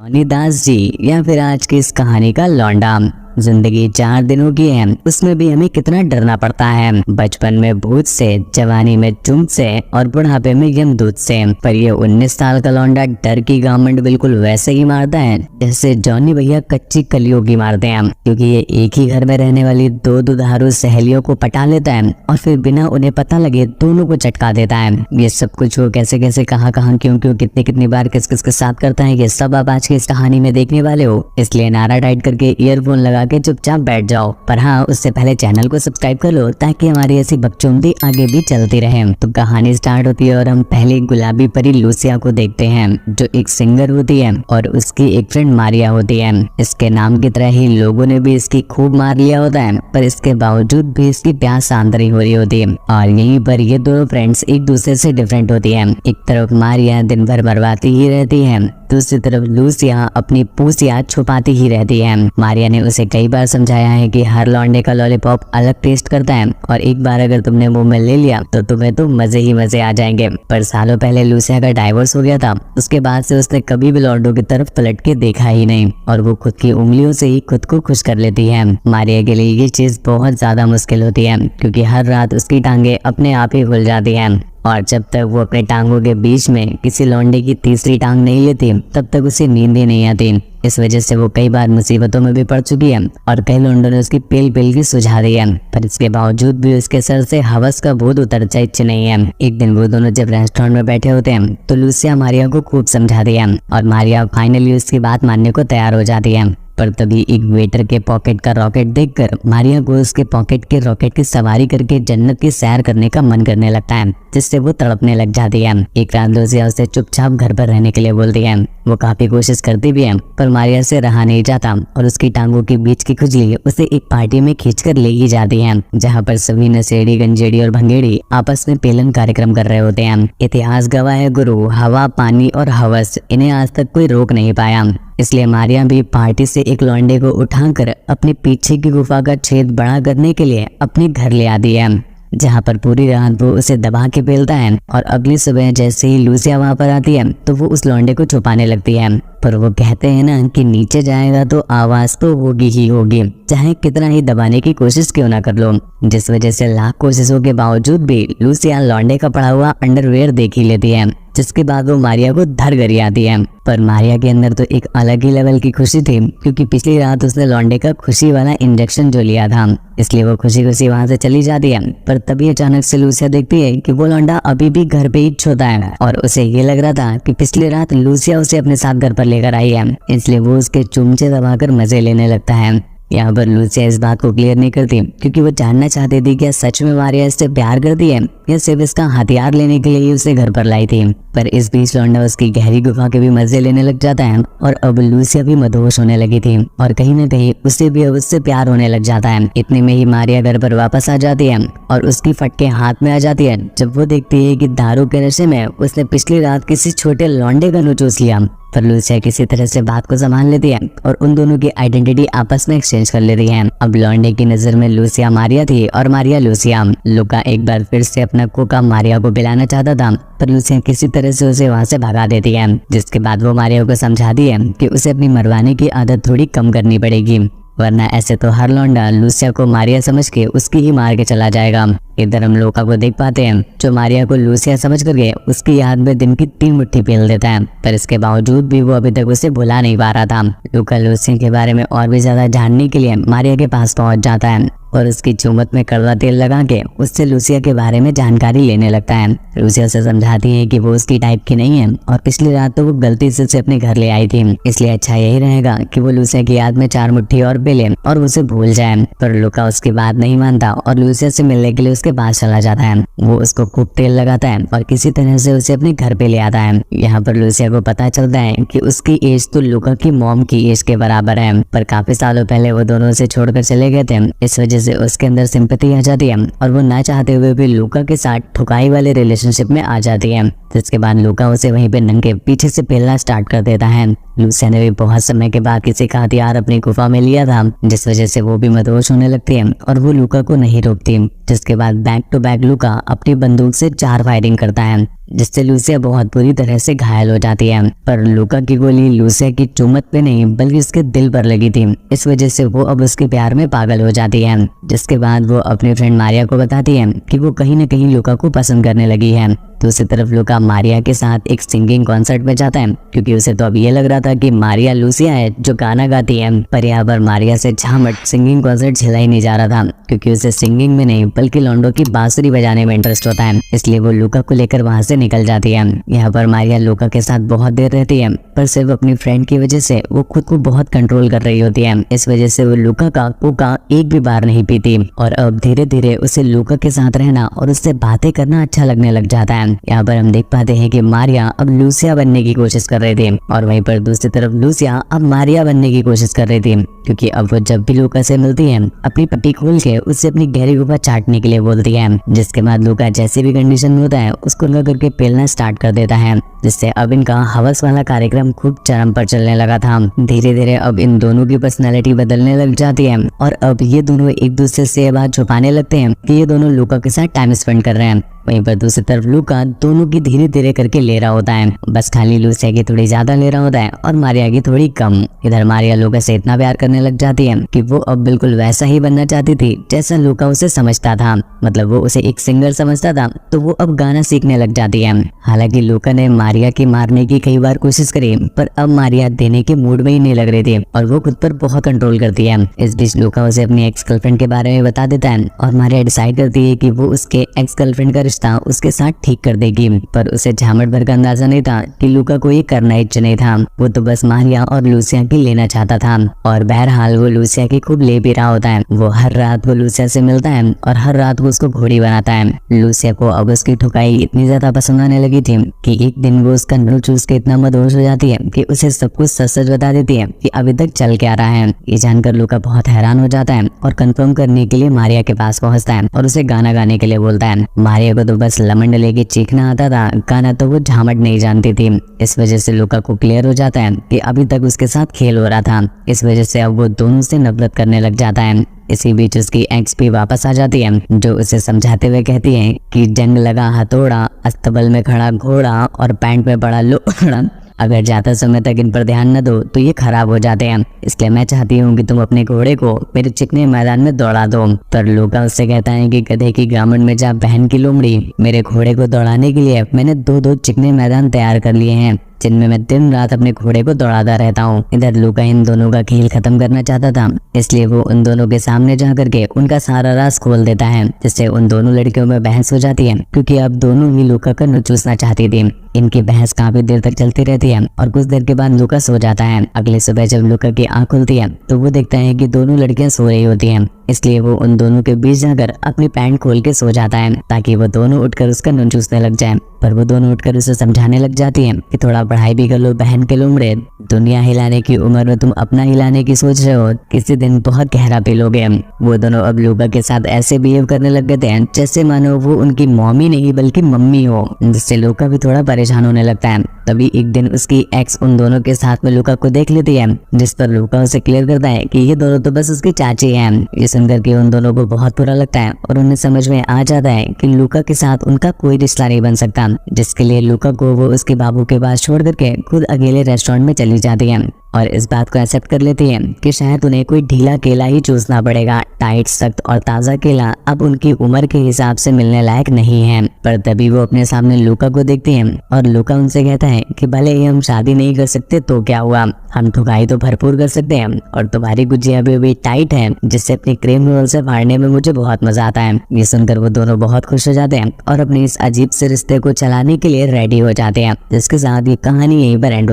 Johnny Das ji या फिर आज की इस कहानी का लौंडा। जिंदगी 4 दिनों की है, उसमें भी हमें कितना डरना पड़ता है। बचपन में भूत से, जवानी में चुंब से और बुढ़ापे में यमदूत से। पर ये 19 साल का लौंडा डर की घमंड बिल्कुल वैसे ही मारता है जैसे जॉनी भैया कच्ची कलियों की मारते हैं, क्योंकि ये एक ही घर में रहने वाली 2 दुधारू सहेलियों को पटा लेता है और फिर बिना उन्हें पता लगे दोनों को चटका देता है। ये सब कुछ वो कैसे कैसे, कहाँ कहाँ, क्यों क्यों, कितनी कितनी बार, किस किस के साथ करता है, ये सब आप आज की इस कहानी में देखने वाले हो। इसलिए नारा टाइट करके ईयरफोन लगा के चुपचाप बैठ जाओ। पर हाँ, उससे पहले चैनल को सब्सक्राइब कर लो ताकि हमारी ऐसी बकचोदी आगे भी चलती रहे। तो कहानी स्टार्ट होती है और हम पहले गुलाबी परी लूसिया को देखते हैं, जो एक सिंगर होती है और उसकी एक फ्रेंड मारिया होती है। इसके नाम की तरह ही लोगों ने भी इसकी खूब मार लिया होता है, पर इसके बावजूद भी इसकी प्यास शांत नहीं हो रही होती है। और यहीं पर ये दोनों फ्रेंड्स एक दूसरे से डिफरेंट होती है। एक तरफ मारिया दिन भर मरवाती ही रहती है, दूसरी तरफ लूसिया अपनी पूसिया छुपाती ही रहती है। मारिया ने उसे कई बार समझाया है कि हर लौंडे का लॉलीपॉप अलग टेस्ट करता है और एक बार अगर तुमने मुंह में ले लिया तो तुम्हें तो मजे ही मजे आ जाएंगे। पर सालों पहले लूसिया का डाइवोर्स हो गया था। उसके बाद से उसने कभी भी लौंडों की तरफ पलट के देखा ही नहीं और वो खुद की उंगलियों से ही खुद को खुश कर लेती है। मारिया के लिए ये चीज बहुत ज्यादा मुश्किल होती है, क्योंकि हर रात उसकी टांगे अपने आप ही खुल जाती है और जब तक वो अपने टांगों के बीच में किसी लौंडे की तीसरी टांग नहीं लेती तब तक उसे नींद ही नहीं आती। इस वजह से वो कई बार मुसीबतों में भी पड़ चुकी है और कई लौंडों ने उसकी पेल पेल की सुझा दी है, पर इसके बावजूद भी उसके सर से हवस का भूत उतरता इच्छ नहीं है। एक दिन वो दोनों जब रेस्टोरेंट में बैठे होते हैं तो लूसिया मारिया को खूब समझाती है और मारिया फाइनली उसकी बात मानने को तैयार हो जाती है। पर तभी एक वेटर के पॉकेट का रॉकेट देखकर मारिया को उसके पॉकेट के रॉकेट की सवारी करके जन्नत की सैर करने का मन करने लगता है, जिससे वो तड़पने लग जाती है। एक रात लूसिया उसे चुपचाप घर पर रहने के लिए बोलती है। वो काफी कोशिश करती भी है, पर मारिया से रहा नहीं जाता और उसकी टांगों के बीच की खुजली उसे एक पार्टी में खींचकर ले ही जाती है, जहाँ पर सभी नशेड़ी, गंजेड़ी और भंगेड़ी आपस में पेलन कार्यक्रम कर रहे होते हैं। इतिहास गवाह है गुरु, हवा, पानी और हवस, इन्हें आज तक कोई रोक नहीं पाया। इसलिए मारिया भी पार्टी से एक लौंडे को उठाकर अपने पीछे की गुफा का छेद बड़ा करने के लिए अपने घर ले आती है, जहाँ पर पूरी रात वो उसे दबा के पेलता है और अगली सुबह जैसे ही लूसिया वहाँ पर आती है तो वो उस लौंडे को छुपाने लगती है। पर वो कहते हैं ना कि नीचे जाएगा तो आवाज तो होगी ही होगी, चाहे कितना ही दबाने की कोशिश क्यों ना कर लो। जिस वजह से लाख कोशिशों के बावजूद भी लूसिया लौंडे का पड़ा हुआ अंडरवेयर देख ही लेती है, जिसके बाद वो मारिया को धर गरी आती है। पर मारिया के अंदर तो एक अलग ही लेवल की खुशी थी, क्योंकि पिछली रात उसने लौंडे का खुशी वाला इंजेक्शन जो लिया था, इसलिए वो खुशी खुशी वहां से चली जाती है। पर तभी अचानक से लूसिया देखती है कि वो लौंडा अभी भी घर पे ही सोता है और उसे ये लग रहा था कि पिछली रात लूसिया उसे अपने साथ घर पर लेकर आई है, इसलिए वो उसके चुमचे दबाकर मजे लेने लगता है। यहाँ पर लूसिया इस बात को क्लियर नहीं करती, क्योंकि वो जानना चाहती थी कि सच में मारिया इससे प्यार करती है या सिर्फ इसका हथियार लेने के लिए उसे घर पर लाई थी। पर इस बीच लौंडा उसकी गहरी गुफा के भी मजे लेने लग जाता है और अब लूसिया भी मदहोश होने लगी थी और कहीं न कहीं उसे भी अब उससे प्यार होने लग जाता है। इतने में ही मारिया घर पर वापस आ जाती है और उसकी फटके हाथ में आ जाती है जब वो देखती है कि दारू के नशे में उसने पिछली रात किसी छोटे लौंडे का चूस लिया। पर लूसिया किसी तरह से बात को संभाल लेती है और उन दोनों की आइडेंटिटी आपस में एक्सचेंज कर लेती है। अब लौंडे की नजर में लूसिया मारिया थी और मारिया लूसिया। लुका एक बार फिर से अपना कोका मारिया को पिलाना चाहता था, पर लूसिया किसी तरह से उसे वहां से भगा देती है, जिसके बाद वो मारिया को समझाती है कि उसे अपनी मरवाने की आदत थोड़ी कम करनी पड़ेगी, वरना ऐसे तो हर लौंडा लूसिया को मारिया समझ के उसकी ही मार के चला जाएगा। इधर हम लोका को देख पाते हैं, जो मारिया को लूसिया समझ करके उसकी याद में दिन की 3 मुट्ठी पेल देता है, पर इसके बावजूद भी वो अभी तक उसे भुला नहीं पा रहा था। लूका लूसिया के बारे में और भी ज्यादा जानने के लिए मारिया के पास पहुंच जाता है और उसकी चुम्बत में कड़वा तेल लगा के उससे लूसिया के बारे में जानकारी लेने लगता है। लूसिया से समझाती है कि वो उसकी टाइप की नहीं है और पिछली रात तो वो गलती से उसे अपने घर ले आई थी, इसलिए अच्छा यही रहेगा कि वो लूसिया की याद में 4 मुट्ठी और पेले और उसे भूल जाए। पर लुका उसकी बात नहीं मानता और लूसिया से मिलने के लिए उसके पास चला जाता है। वो उसको खूब तेल लगाता है और किसी तरह से उसे अपने घर पे ले आता है। यहाँ पर लूसिया को पता चलता है कि उसकी एज तो लुका की मॉम की एज के बराबर है, पर काफी सालों पहले वो दोनों उसे छोड़कर चले गए थे। इस वजह से उसके अंदर सिंपैथी आ जाती है और वो ना चाहते हुए भी लूका के साथ ठुकाई वाले रिलेशनशिप में आ जाती है, जिसके बाद लूका उसे वहीं पे नंगे पीछे से पेलना स्टार्ट कर देता है। लूसिया ने भी बहुत समय के बाद किसी का हथियार अपनी गुफा में लिया था, जिस वजह से वो भी मदहोश होने लगती है और वो लूका को नहीं रोकती, जिसके बाद बैक टू बैक लूका अपनी बंदूक से 4 फायरिंग करता है। जिससे लूसिया बहुत बुरी तरह से घायल हो जाती है। पर लूका की गोली लूसिया की चुम्मत पे नहीं बल्कि उसके दिल पर लगी थी। इस वजह से वो अब उसके प्यार में पागल हो जाती है, जिसके बाद वो अपनी फ्रेंड मारिया को बताती है कि वो कहीं न कहीं लूका को पसंद करने लगी है। दूसरी तरफ लूका मारिया के साथ एक सिंगिंग कॉन्सर्ट में जाता है, क्योंकि उसे तो अब ये लग रहा था कि मारिया लूसिया है जो गाना गाती है। पर यहाँ पर मारिया से झामट सिंगिंग कॉन्सर्ट झेला ही नहीं जा रहा था, क्योंकि उसे सिंगिंग में नहीं बल्कि लॉन्डो की बांसुरी बजाने में इंटरेस्ट होता है। इसलिए वो लूका को लेकर वहाँ से निकल जाती है। यहाँ पर मारिया लूका के साथ बहुत देर रहती है, पर सिर्फ अपनी फ्रेंड की वजह से वो खुद को बहुत कंट्रोल कर रही होती है। इस वजह से वो लूका का कोका एक भी बार नहीं पीती और अब धीरे धीरे उसे लूका के साथ रहना और उससे बातें करना अच्छा लगने लग जाता है। यहाँ पर हम देख पाते हैं कि मारिया अब लूसिया बनने की कोशिश कर रही थी और वहीं पर दूसरी तरफ लूसिया अब मारिया बनने की कोशिश कर रही थी, क्योंकि अब वो जब भी लूका से मिलती है अपनी पट्टी खोल के उससे अपनी गहरी गुफा चाटने के लिए बोलती है, जिसके बाद लूका जैसे भी कंडीशन में होता है उसको न करके पेलना स्टार्ट कर देता है, जिससे अब इनका हवस वाला कार्यक्रम खूब चरम पर चलने लगा था। धीरे धीरे अब इन दोनों की पर्सनैलिटी बदलने लग जाती है और अब ये दोनों एक दूसरे से ये बात छुपाने लगते हैं कि ये दोनों लूका के साथ टाइम स्पेंड कर रहे हैं। वहीं पर दूसरी तरफ लूका दोनों की धीरे धीरे करके ले रहा होता है, बस खाली लूसिया की थोड़ी ज्यादा ले रहा होता है और मारिया की थोड़ी कम। इधर मारिया लूका से इतना प्यार करने लग जाती है कि वो अब बिल्कुल वैसा ही बनना चाहती थी जैसा लूका उसे समझता था, मतलब वो उसे एक सिंगर समझता था, तो वो अब गाना सीखने लग जाती है। हालांकि लूका ने मारिया की मारने की कई बार कोशिश करी, पर अब मारिया देने के मूड में ही नहीं लग रही थी और वो खुद पर बहुत कंट्रोल करती है। इस बीच लूका उसे अपनी एक्स गर्लफ्रेंड के बारे में बता देता है और मारिया डिसाइड करती है कि वो उसके एक्स गर्लफ्रेंड का रिश्ता उसके साथ ठीक कर देगी। पर उसे झामट भर का अंदाजा नहीं था कि लूका को ये करना ही नहीं था, वो तो बस मारिया और लूसिया की लेना चाहता था और बहरहाल वो लूसिया की खूब ले भी रहा होता है। वो हर रात वो लूसिया से मिलता है और हर रात वो उसको घोड़ी बनाता है। लूसिया को अब उसकी ठुकाई इतनी ज्यादा पसंद आने लगी थी कि एक दिन वो उसका नल चूस के इतना मदहोश हो जाती है कि उसे सब कुछ सच सच बता देती है कि अभी तक चल क्या रहा है। ये जानकर लूका बहुत हैरान हो जाता है और कंफर्म करने के लिए मारिया के पास पहुंचता है और उसे गाना गाने के लिए बोलता है। मारिया को तो बस लमंड लेके चीखना आता था, गाना तो वो झामट नहीं जानती थी। इस वजह से लूका को क्लियर हो जाता है कि अभी तक उसके साथ खेल हो रहा था। इस वजह से अब वो दोनों से नफरत करने लग जाता है। इसी बीच उसकी एक्स भी वापस आ जाती है, जो उसे समझाते हुए कहती है कि जंग लगा हथौड़ा, अस्तबल में खड़ा घोड़ा और पैंट में पड़ा लोड़ा, अगर ज्यादा समय तक इन पर ध्यान न दो तो ये खराब हो जाते हैं, इसलिए मैं चाहती हूँ कि तुम अपने घोड़े को मेरे चिकने मैदान में दौड़ा दो। पर लूका उससे कहता है कि गधे की गामन में जा बहन की लोमड़ी, मेरे घोड़े को दौड़ाने के लिए मैंने दो चिकने मैदान तैयार कर लिए हैं जिनमें मैं दिन रात अपने घोड़े को दौड़ाता रहता हूँ। इधर लूका इन दोनों का खेल खत्म करना चाहता था, इसलिए वो उन दोनों के सामने जा करके उनका सारा राज खोल देता है, जिससे उन दोनों लड़कियों में बहस हो जाती है, क्योंकि अब दोनों ही लूका का नूच चूसना चाहती थी। इनकी बहस काफी देर तक चलती रहती है और कुछ देर के बाद लूका सो जाता है। अगले सुबह जब लूका की आंख खुलती है तो वो देखता है कि दोनों लड़कियां सो रही होती हैं, इसलिए वो उन दोनों के बीच जाकर अपनी पैंट खोल के सो जाता है ताकि वो दोनों उठकर उसका नून चूसने लग जाए। पर वो दोनों उठकर उसे समझाने लग जाती हैं कि थोड़ा पढ़ाई भी कर लो बहन के लोमड़े, दुनिया हिलाने की उम्र में तुम अपना हिलाने की सोच रहे हो, किसी दिन बहुत गहरा पी लोगे। वो दोनों अब लूका के साथ ऐसे बिहेव करने लग गए थे जैसे मानो वो उनकी मम्मी नहीं बल्कि मम्मी हो, जिससे लूका भी थोड़ा परेशान होने लगता है। तभी एक दिन उसकी एक्स उन दोनों के साथ में लूका को देख लेती है, जिस पर लूका उसे क्लियर करता है कि ये दोनों तो बस उसकी चाची हैं। ये सुनकर के उन दोनों को बहुत बुरा लगता है और उन्हें समझ में आ जाता है कि लूका के साथ उनका कोई रिश्ता नहीं बन सकता, जिसके लिए लूका को वो उसके बाबू के पास छोड़ करके खुद अकेले रेस्टोरेंट में चली जाती है और इस बात को एक्सेप्ट कर लेती है कि शायद उन्हें कोई ढीला केला ही चूसना पड़ेगा। टाइट, सख्त और ताज़ा केला अब उनकी उम्र के हिसाब से मिलने लायक नहीं है। पर तभी वो अपने सामने लूका को देखती है और लूका उनसे कहता है कि भले ही हम शादी नहीं कर सकते तो क्या हुआ, हम ठुकाई तो भरपूर कर सकते हैं और तुम्हारी गुजिया भी टाइट है, जिससे अपनी क्रीम रोल से फाड़ने में मुझे बहुत मजा आता है। ये सुनकर वो दोनों बहुत खुश हो जाते हैं और अपने इस अजीब से रिश्ते को चलाने के लिए रेडी हो जाते हैं, जिसके साथ ये कहानी यहीं पर एंड